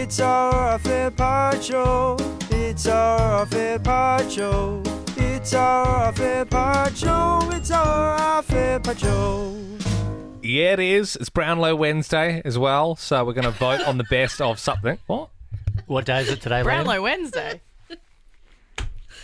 It's our fair part show. It's our fair part show. It's our fair part show. It's our fair part show. Yeah, it is. It's Brownlow Wednesday as well, so we're going to vote on the best of something. What day is it today, Liam? Brownlow Wednesday.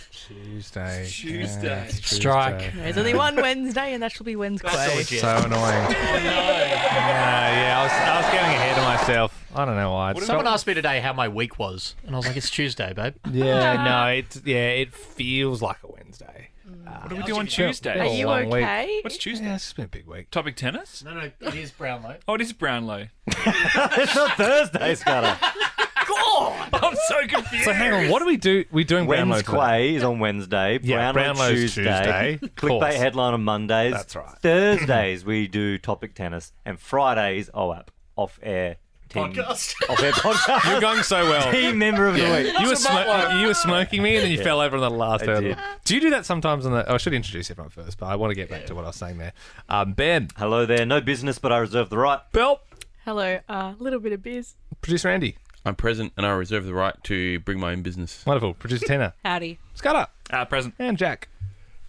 Tuesday. Tuesday. It's Strike. There's only one Wednesday, and that shall be Wednesday. So annoying. Yeah, I was getting ahead of myself. I don't know why. Someone asked me today how my week was, and I was like, it's Tuesday, babe. Yeah, no, it feels like a Wednesday. What do we do on Tuesday? Are you Long week. okay? What's Tuesday? Yeah, it's been a big week. Topic tennis? No, it is Brownlow. Oh, it is Brownlow. It's not Thursday, Scudder. I'm so confused. So hang on, what do we do? We're doing Brownlow today. Wednesday is on Wednesday. Yeah, Brownlow Brownlow's Tuesday. Of Clickbait course. headline on Mondays. That's right. Thursdays we do topic tennis, and Fridays off air team Podcast. off air podcast. You're going so well. Team member of the week. You were smoking me and then you fell over on the last I hurdle. did. Do you do that sometimes on the... I should introduce everyone first, but I want to get back to what I was saying there. Ben. Hello there. No business, but I reserve the right. Bill. Hello, little bit of biz. Producer Andy. I'm present and I reserve the right to bring my own business. Wonderful. Producer Tina. Howdy. Scudder. Present. And Jack.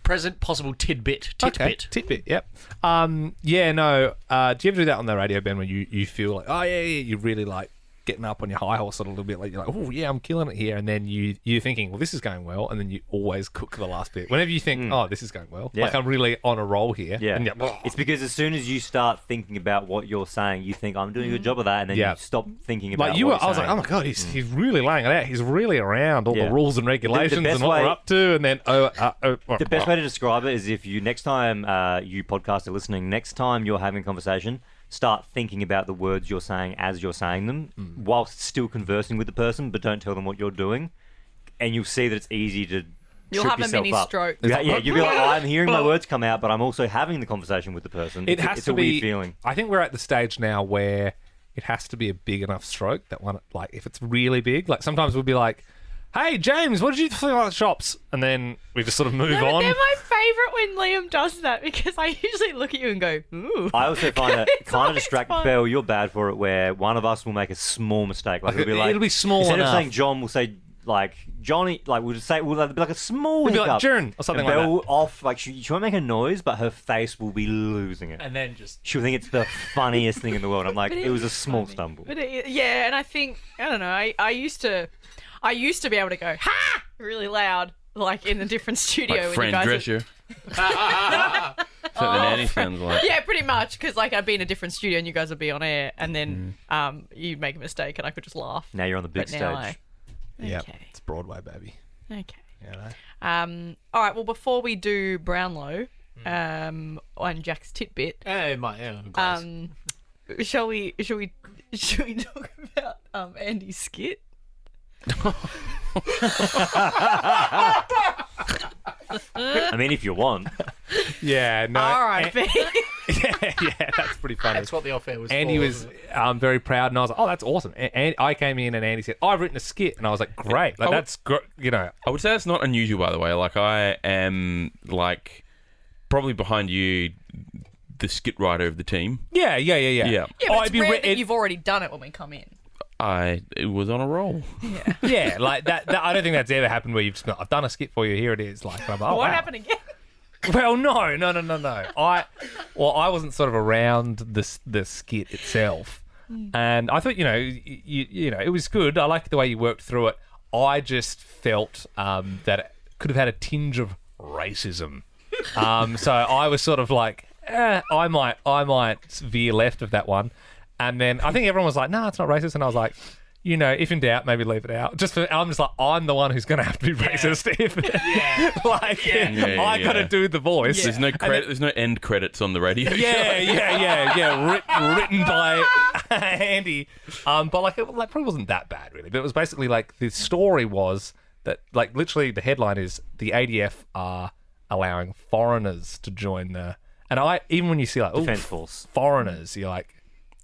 Present possible tidbit. Okay. Titbit, yep. Yeah, no. Do you ever do that on the radio, Ben, when you feel like, oh, yeah, you really like getting up on your high horse a little bit, like you're like, oh, yeah, I'm killing it here, and then you're thinking, well, this is going well, and then you always cook the last bit. Whenever you think, oh, this is going well, Yeah. like I'm really on a roll here. Yeah. And It's because as soon as you start thinking about what you're saying, you think, I'm doing a good job of that, and then Yeah. you stop thinking about like you what were, you're I was like, saying. oh my god, he's really laying it out. He's really around all Yeah. the rules and regulations best and what way- we're up to, and then The best way to describe it is if you, next time you podcast are listening, next time you're having a conversation, start thinking about the words you're saying as you're saying them, whilst still conversing with the person, but don't tell them what you're doing. And you'll see that it's easy to You'll trip have a yourself mini up. stroke. Yeah, you'll be like, I'm hearing my words come out, but I'm also having the conversation with the person. It has it's to a be. weird feeling. I think we're at the stage now where it has to be a big enough stroke that one, like if it's really big, like sometimes we'll be like, "Hey James, what did you think about the shops?" And then we just sort of move No, but on. they're my favourite when Liam does that because I usually look at you and go, ooh. I also find it It's kind of always distracting. fun. Belle, you're bad for it, where one of us will make a small mistake. Like, It'll be small instead enough. of saying John, we'll say like Johnny. Like we'll just say we'll be like a small We'll be like, hiccup. "Jern," or something and like Belle that. off like she won't make a noise, but her face will be losing it. And then just... She'll think it's the funniest thing in the world. I'm like, But it was a is small funny. stumble. But yeah, and I think, I don't know, I used to be able to go, ha! Really loud, like in a different studio. Like when Fran you guys Drescher. That's what the nanny sounds like. Yeah, pretty much, because like I'd be in a different studio and you guys would be on air, and then you'd make a mistake and I could just laugh. Now you're on the big But now stage. Yeah, Okay. it's Broadway, baby. Okay. You know? All right. Well, before we do Brownlow, on Jack's tidbit, Hey, guys. shall we talk about Andy's skit? I mean, if you want. Yeah, no. All right, Ben. yeah, that's pretty funny. That's what the off-air was Andy for, was wasn't it? very proud, and I was like, "Oh, that's awesome!" And I came in, and Andy said, "Oh, I've written a skit," and I was like, "Great! Like that's you know." I would say that's not unusual, by the way. Like, I am, like, probably behind you, the skit writer of the team. Yeah. Yeah. Yeah, but it's rare that you've already done it when we come in. It was on a roll. Yeah. Yeah, like that. I don't think that's ever happened where you've just gone, I've done a skit for you. Here it is. Like, I'm like, oh, What wow. happened again? Well, no. I wasn't sort of around the skit itself, and I thought, you know, it was good. I liked the way you worked through it. I just felt that it could have had a tinge of racism. So I was sort of like, I might veer left of that one. And then I think everyone was like, "No, it's not racist." And I was like, you know, if in doubt, maybe leave it out. I'm just like, I'm the one who's going to have to be racist if, I got to do the voice. There's no credit. There's no end credits on the radio. Yeah. Written by Andy. But like, it probably wasn't that bad, really. But it was basically like the story was that, like, literally the headline is the ADF are allowing foreigners to join the. And even when you see like, Defence Force. foreigners, you're like,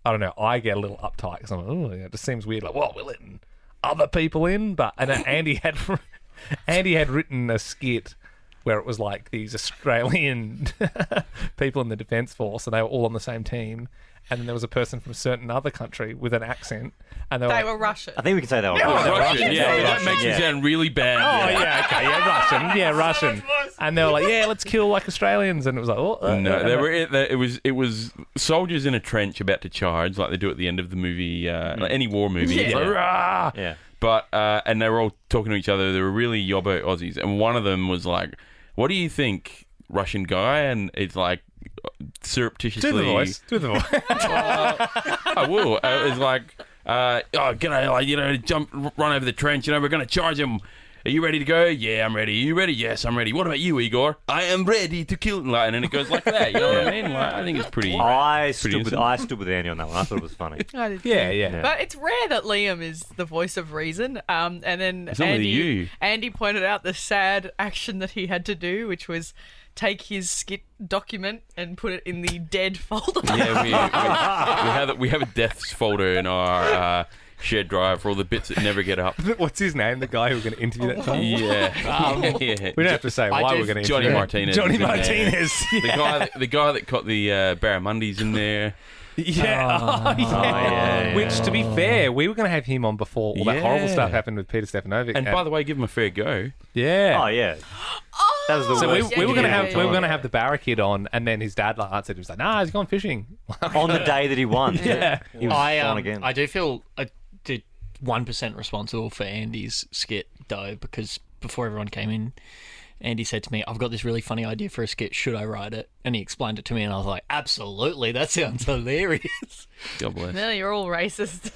I don't know, I get a little uptight because I'm like, oh, it just seems weird. Like, well, we're letting other people in, and Andy had written a skit where it was like these Australian people in the Defence Force, and they were all on the same team. And then there was a person from a certain other country with an accent, and They were Russian. I think we can say they were Russian, Russian. yeah. That makes Yeah. you sound really bad. Oh yeah, okay, yeah, Russian, yeah, Russian. And they were like, yeah, let's kill like Australians, and it was like, No, it was soldiers in a trench about to charge, like they do at the end of the movie, like any war movie. It's like, "Rah!" Yeah. But and they were all talking to each other. They were really yobbo Aussies, and one of them was like, "What do you think, Russian guy?" And it's like surreptitiously. do the voice. I will. It was like, gonna run over the trench. We're gonna charge him. Are you ready to go? Yeah, I'm ready. Are you ready? Yes, I'm ready. What about you, Igor? I am ready to kill. And then it goes like that. You know what I mean? Like, I think it's pretty. I stood innocent. with Andy on that one. I thought it was funny. I did Yeah, too. yeah. But it's rare that Liam is the voice of reason. And then It's only you. Andy pointed out the sad action that he had to do, which was take his skit document and put it in the dead folder. Yeah, we have a deaths folder in our shared drive for all the bits that never get up. What's his name? The guy who we're going to interview that time? Yeah. We don't have to say why we're going to Johnny interview him. Martinez. Johnny is in there. Martinez. The guy that caught the barramundis in there. Yeah. yeah. Which, to be fair, we were going to have him on before all that horrible stuff happened with Peter Stefanovic. And by the way, give him a fair go. yeah. Oh yeah. That was the So we worst. were going to yeah, have yeah, we were going to have the Barra kid on, and then his dad answered. He was like, "Nah, he's gone fishing." on the day that he won. Yeah. He was on again. I do feel I did 1% responsible for Andy's skit though, because before everyone came in, Andy said to me, "I've got this really funny idea for a skit. Should I write it?" And he explained it to me, and I was like, "Absolutely, that sounds hilarious." God bless. No, you're all racist.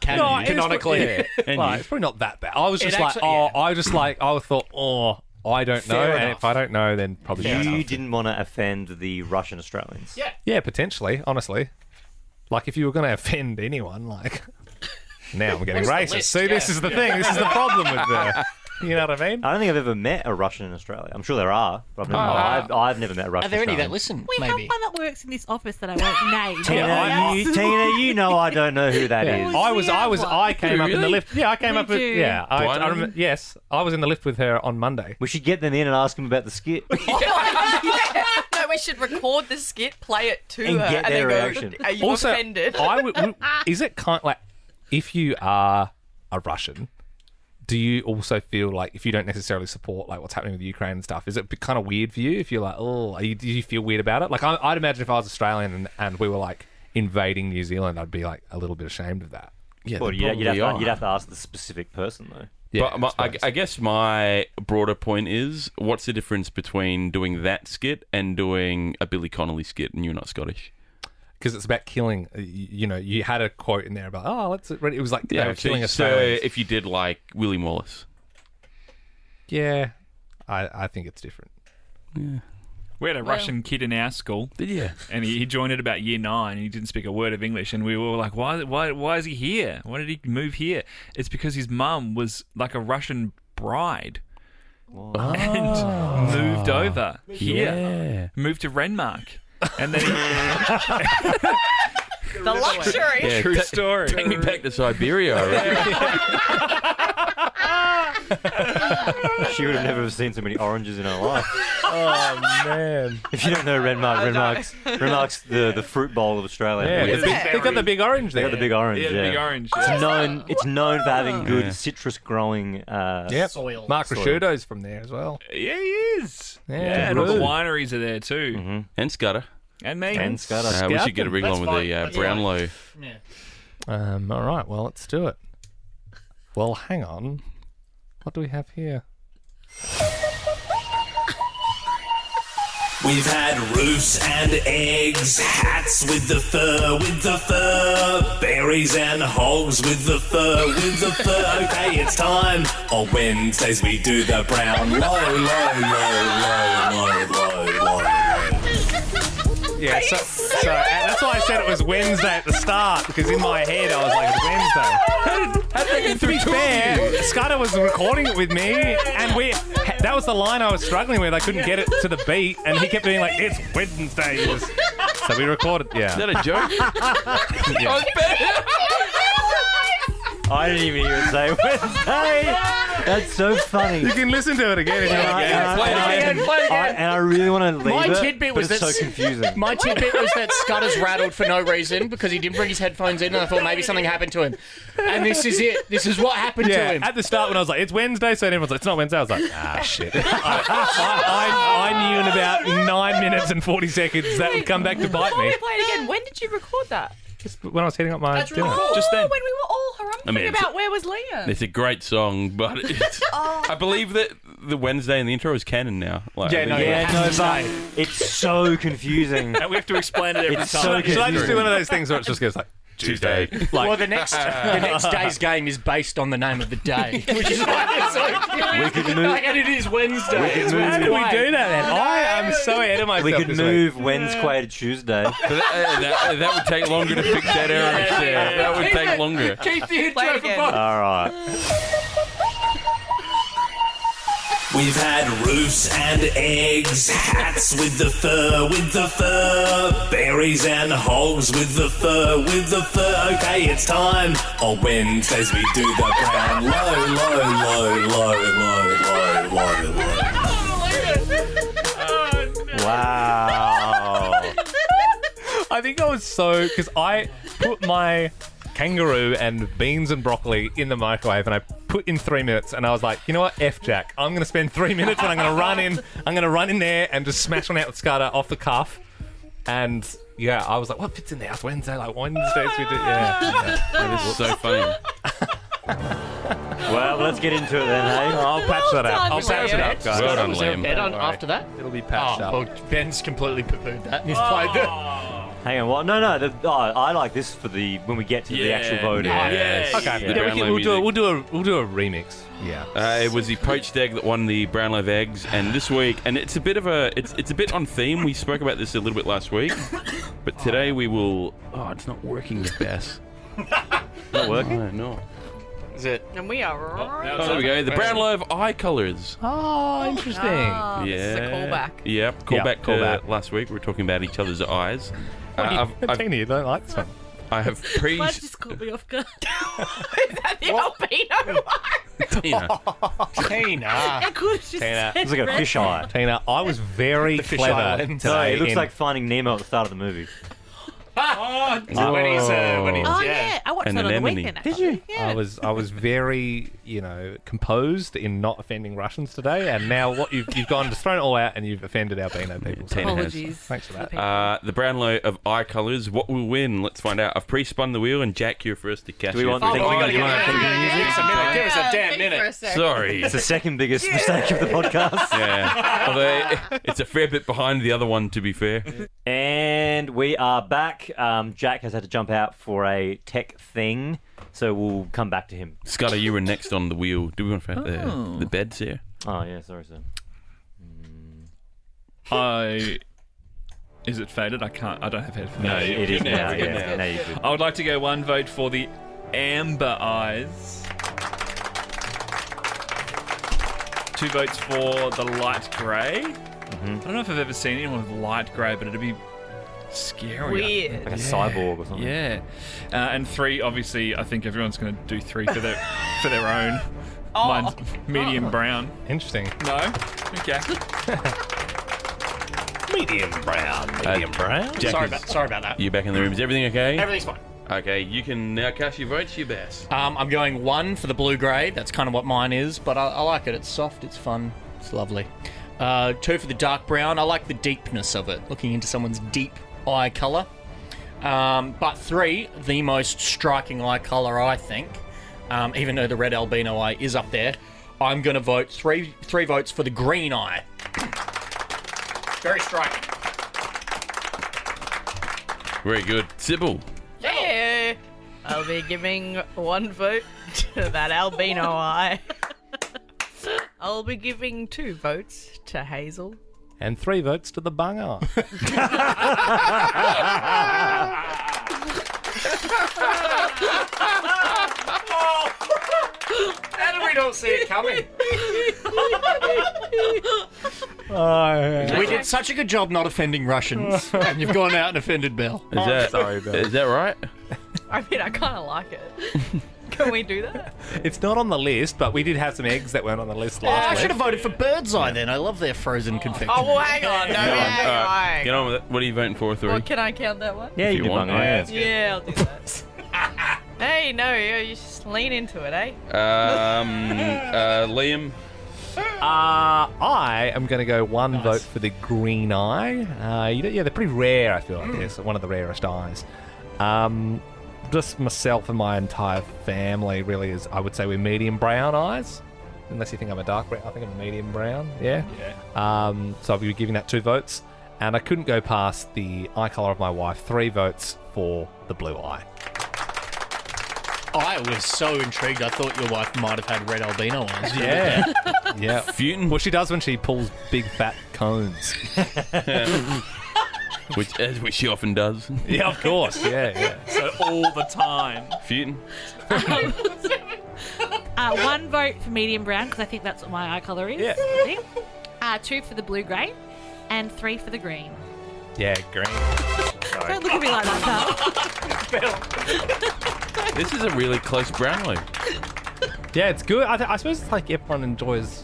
Canonically. And Well, you. it's probably not that bad. I was just It like, actually- I thought, I don't know, Fair and enough. if I don't know, then probably You didn't want to offend the Russian Australians. Yeah. yeah, potentially, honestly. Like if you were going to offend anyone, like now I'm getting Where's the racist. list? See, this Yeah. is the thing. This is the problem with the. You know what I mean? I don't think I've ever met a Russian in Australia. I'm sure there are, but I've never met a Russian Are there any that Australian. listen? We Maybe. have one that works in this office that I won't name. Tina, you know I don't know who that Yeah. is. I came up in the Really? lift. Yeah, I came We up with. do. Yeah, Do I know I remember. them? Yes, I was in the lift with her on Monday. We should get them in and ask them about the skit. No, we should record the skit, play it to And her, get and their then reaction. go, "Are you offended?" Is it kind like if you are a Russian? Do you also feel like if you don't necessarily support like what's happening with Ukraine and stuff, is it kind of weird for you if you're like, do you feel weird about it? Like I'd imagine if I was Australian and we were like invading New Zealand, I'd be like a little bit ashamed of that. Yeah, Well, they you'd probably have to are. ask the specific person though. Yeah, But I guess my broader point is, what's the difference between doing that skit and doing a Billy Connolly skit, and you're not Scottish? because it's about killing. You know, you had a quote in there about it was like they were killing so Australians. if you did like William Wallace, Yeah, I think it's different. We had a Russian kid in our school, did you? and he joined at about year 9, and he didn't speak a word of English, and we were like, why is he here? Why did he move here? It's because his mum was like a Russian bride and moved over here, Yeah. moved to Renmark, and then The luxury. Yeah, true story. Take me back to Siberia. I reckon. She would have never seen so many oranges in her life. Oh man! If you don't know Renmark's the fruit bowl of Australia. Yeah, they got the big orange They there. got the big orange. Yeah, Yeah, the big orange. It's known for having good Yeah. citrus growing. Yep. Soil. Mark Soil. Prosciutto's from there as well. Yeah, he is. Yeah, and all the good. wineries are there too. And Scudder. And me. And Scudder. We should get a wriggle on with the That's Brownlow. Yeah. All right, well, let's do it. Well, hang on. What do we have here? We've had roofs and eggs, hats with the fur, berries and hogs with the fur, Okay, it's time. On Wednesdays we do the brown low. Yeah, so that's why I said it was Wednesday at the start, because in my head I was like, it's Wednesday. To be fair, Scudder was recording it with me, and that was the line I was struggling with. I couldn't get it to the beat, and he kept being like, it's Wednesdays. So we recorded, Is yeah. that a joke? I didn't even hear it say Wednesday. That's so funny. You can listen to it again. If you want. Play it again. And I really want to leave My it, tidbit but was it's that so confusing. My tidbit was that Scudder's rattled for no reason because he didn't bring his headphones in, and I thought maybe something happened to him. And this is it. This is what happened to him. At the start when I was like, it's Wednesday, so everyone's like, it's not Wednesday. I was like, shit. I knew in about 9 minutes and 40 seconds that would come back to bite Before me. we play it again, when did you record that? Just when I was heading up my That's dinner. really cool. Just then. When we were all harumphing about where was Liam. It's a great song, but it's, I believe that the Wednesday in the intro is canon now. Like, I think But it's so confusing. And we have to explain it every It's time. so Should I just do one of those things where it just goes like, Tuesday? Well, the next day's game is based on the name of the day, which is why it's so We could move. and it is Wednesday. We could How move. do we do that then? I am so ahead of myself We could this week. move Wednesday to Tuesday. that would take longer to fix that error. Sarah. That would take longer. Keep the Play intro it for again. both. All right. We've had roofs and eggs, hats with the fur, berries and hogs with the fur, Okay, it's time. On Wednesdays we do the brown low. Wow. I think I was so... Because I put my kangaroo and beans and broccoli in the microwave and I put in 3 minutes and I was like, you know what, F Jack, I'm going to spend 3 minutes and I'm going to run in there and just smash one out with Scudder off the cuff. And yeah, I was like, what fits in the house Wednesday? Like Wednesdays we do... Yeah. That is so funny. Well, let's get into it then, hey? I'll patch that up. done, I'll patch it up, guys. Well done, Was there a Liam. bed on Don't worry. after that? It'll be patched up. Well, Ben's completely poo-pooed that. He's played the... Hang on, what? No. I like this for the when we get to the actual voting. Yes. Okay, Yeah. yeah, Brownlow we'll do a remix. Yeah. It was the poached egg that won the Brownlow eggs, and this week, and it's a bit on theme. We spoke about this a little bit last week, but today we will. Oh, it's not working the best. Not working? No, no. Is it? And we are right. Oh, there we go. The Brownlow eye colours. Oh, interesting. Ah, Yeah. This is a callback. Yep. Callback to callback. last week. We were talking about each other's eyes. Tina, you don't like this one? I have pre. That just caught me off guard. Is that the albino one? Tina. Tina. I could have just Tina. said It's like a red. fish eye. Tina, I was very fish clever island. today. No, it looks in- like Finding Nemo at the start of the movie. When he's Oh yeah, I watched An that on the anemone. weekend. Actually. Yeah. I was very, composed in not offending Russians today, and now what you've gone just thrown it all out and you've offended albino people. So Tina has. Apologies. thanks for that. The Brownlow of eye colours. What will win? Let's find out. I've pre-spun the wheel, and Jack, you're first to catch Do we it. want Oh, thinking? we gotta Do you get want it. thinking music? Give us a damn Think for minute. a sec. Sorry. It's the second biggest mistake of the podcast. Yeah. Although it's a fair bit behind the other one, to be fair. And we are back. Jack has had to jump out for a tech thing, so we'll come back to him. Scudder, you were next on the wheel. Do we want to find the beds here? Oh, yeah, sorry, sir. Is it faded? I don't have headphones. No, It is now, good yeah. now. Now you're good. I would like to go one vote for the amber eyes. 2 votes for the light grey. I don't know if I've ever seen anyone with light grey, but it'd be scary. Weird. Like a cyborg or something. Yeah. And 3, obviously, I think everyone's going to do 3 for their own. Mine's medium brown. Interesting. No? Okay. Medium brown. Medium brown. Jack Sorry about that. You back in the room? Is everything okay? Everything's fine. Okay, you can now cast your votes. Your best. I'm going 1 for the blue grey. That's kind of what mine is, but I like it. It's soft. It's fun. It's lovely. 2 for the dark brown. I like the deepness of it, looking into someone's deep eye colour. But 3, the most striking eye colour, I think, even though the red albino eye is up there, I'm going to vote 3 votes for the green eye. Very striking. Very good. Sybil. Yeah. I'll be giving 1 vote to that albino eye. I'll be giving 2 votes to Hazel. And 3 votes to the bunger. How do we not see it coming? We did such a good job not offending Russians, and you've gone out and offended Belle. Is that sorry, Bill. Is that right? I mean, I kind of like it. Can we do that? It's not on the list, but we did have some eggs that weren't on the list I last should week. have voted for Bird's Eye then. I love their frozen confection. Oh, well, hang on. No, hang on. Alright, get on with it. What are you voting for, Three? Well, can I count that one? Yeah, If you you can want, bung eye. yeah. Yeah, I'll do that. Hey, no, you just lean into it, eh? Liam. I am going to go one vote for the green eye. Yeah, they're pretty rare, I feel like. It's one of the rarest eyes. Just myself and my entire family really is, I would say, we're medium brown eyes. Unless you think I'm a dark brown. I think I'm a medium brown, yeah. So I'll be giving that 2 votes. And I couldn't go past the eye colour of my wife. 3 votes for the blue eye. I was so intrigued. I thought your wife might have had red albino eyes. Yeah. Yeah. Futin. Well, she does when she pulls big fat cones. Which she often does. Yeah, of course. Yeah. So all the time. Futin. 1 vote for medium brown because I think that's what my eye colour is. Yeah. I think. 2 for the blue grey, and 3 for the green. Yeah, green. Don't look at me like that, pal. This is a really close Brownlow. Yeah, it's good. I suppose it's like everyone enjoys.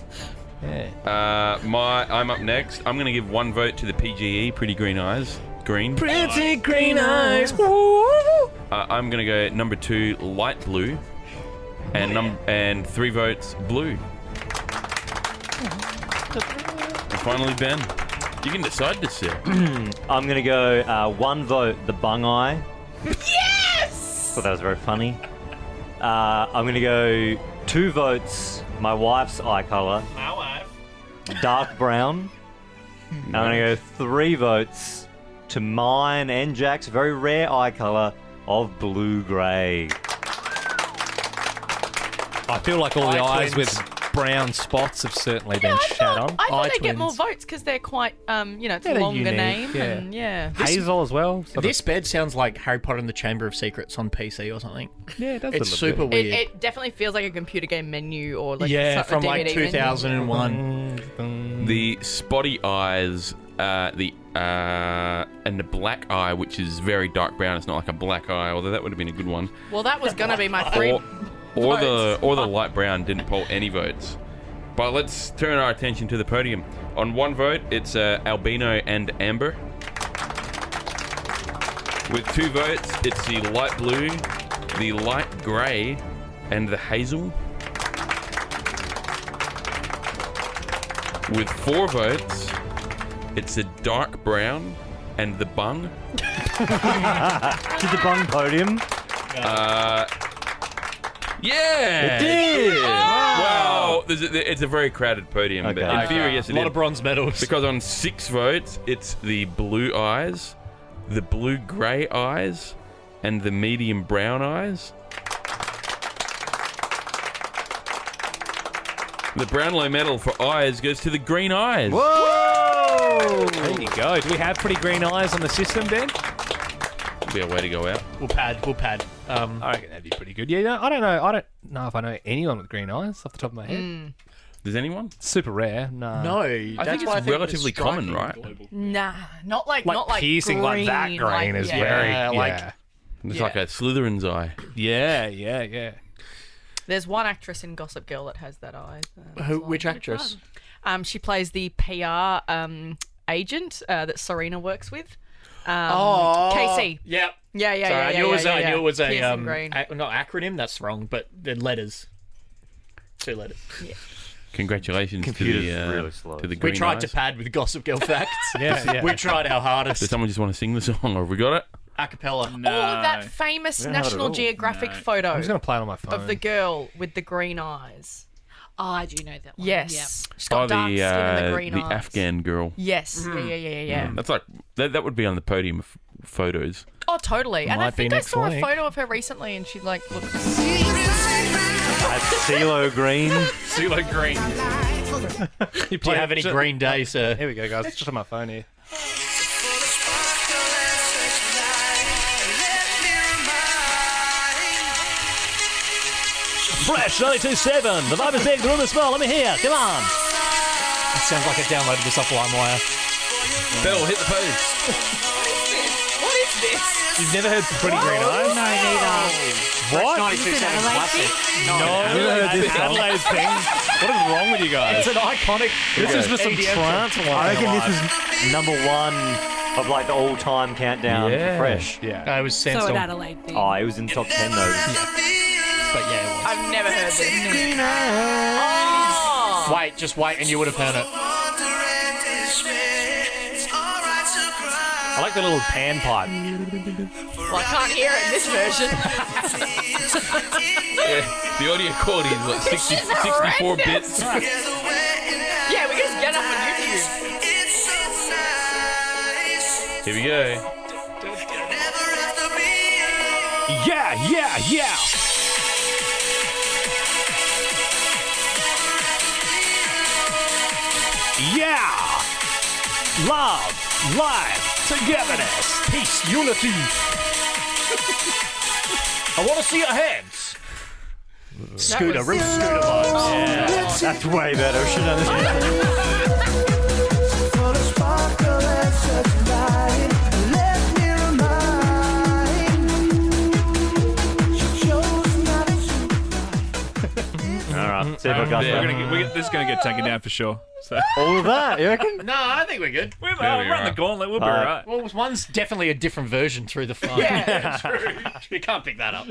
Yeah. I'm up next. I'm going to give 1 vote to the PGE, Pretty Green Eyes. Green. Pretty green eyes. I'm going to go number 2, light blue. And 3 votes, blue. And finally, Ben. You can decide this, sir. I'm going to go 1 vote, the bung eye. Yes! Thought that was very funny. I'm going to go 2 votes, my wife's eye colour. My wife. Dark brown. I'm going to go 3 votes to mine and Jack's very rare eye colour of blue-grey. I feel like all the Eye eyes twins. with brown spots have certainly been I shat on. thought Eye they'd get more twins. votes because they're quite, it's Yeah, a they're longer unique, name. yeah. And yeah. Hazel as well. sort of- This bed sounds like Harry Potter and the Chamber of Secrets on PC or something. yeah, it does It's a super little bit. weird. It definitely feels like a computer game menu or like Yeah, a from like DVD menu. 2001. The spotty eyes, and the black eye, which is very dark brown. It's not like a black eye, although that would have been a good one. Well, that was gonna be my 3 Or the votes. light brown didn't poll any votes. But let's turn our attention to the podium. On 1 vote, it's albino and amber. With 2 votes, it's the light blue, the light grey, and the hazel. With 4 votes, it's the dark brown and the bung. To the bung podium. Yeah! It did! Wow! It's a very crowded podium, but Okay. in theory, yes, A it lot is. of bronze medals. Because on 6 votes, it's the blue eyes, the blue-grey eyes, and the medium brown eyes. The Brownlow medal for eyes goes to the green eyes. Whoa! There you go. Do we have pretty green eyes on the system, Ben? Be a way to go out. We'll pad. I reckon that'd be pretty good. Yeah, I don't know if I know anyone with green eyes off the top of my head. Does anyone? Super rare. No. No, I that's think why it's I relatively common, striking right? global. Nah, not like piercing green, like that green is yeah. very Yeah, like- yeah. It's Yeah. like a Slytherin's eye. Yeah. There's one actress in Gossip Girl that has that eye. Which actress? She plays the PR agent that Serena works with. Casey. Yep. Yeah. Sorry, I knew it was a Pearson Green. not acronym. That's wrong, but the letters. 2 letters. Congratulations Computer's to the really slow. to the We green tried eyes. to pad with Gossip Girl facts. Yeah. We tried our hardest. Does someone just want to sing the song, or have we got it? A cappella. Oh, that famous We don't have it at National all. Geographic No. photo I'm just gonna play it on my phone. of the girl with the green eyes. Oh, I do know that one. Yes. She's got dark skin and the green eyes. Afghan girl. Yes. Yeah. That's like that would be on the podium of photos. Oh, totally. And I Might be think I next saw week. a photo of her recently and she like looks... That's CeeLo Green. CeeLo Green. You Do you have any Green Day, sir? Here we go, guys. It's just on my phone here. Fresh 92.7. The vibe is big, the room is small. Let me hear. Come on. That sounds like I downloaded this off LimeWire. Bell, hit the pose. What is this? You've never heard Pretty Green Eyes? No, neither. What? 92 Is it second Adelaide classic. No, Adelaide thing. What is wrong with you guys? It's an iconic. This is for some EDM trance one. I reckon this was number one of like the all-time countdown for Fresh. Yeah. It was So Sandstorm. an Adelaide thing. Oh, it was in top 10 though. But yeah, it was. I've never heard this. Wait, just wait, and you would have heard it. I like the little pan pipe. Well, I can't hear it in this version. Yeah, the audio quality is like 64 bits. Yeah, we just get up on YouTube. Here we go. Yeah. Yeah. Love, life, togetherness, peace, unity. I want to see your hands. Scooter, real scooter vibes. That's way better. Should have done All right, see if I got that. This is going to get taken down for sure. So All of that, you reckon? No, I think we're good. we'll run the gauntlet. We'll be all right. Well, one's definitely a different version through the phone. Yeah, true. You can't pick that up.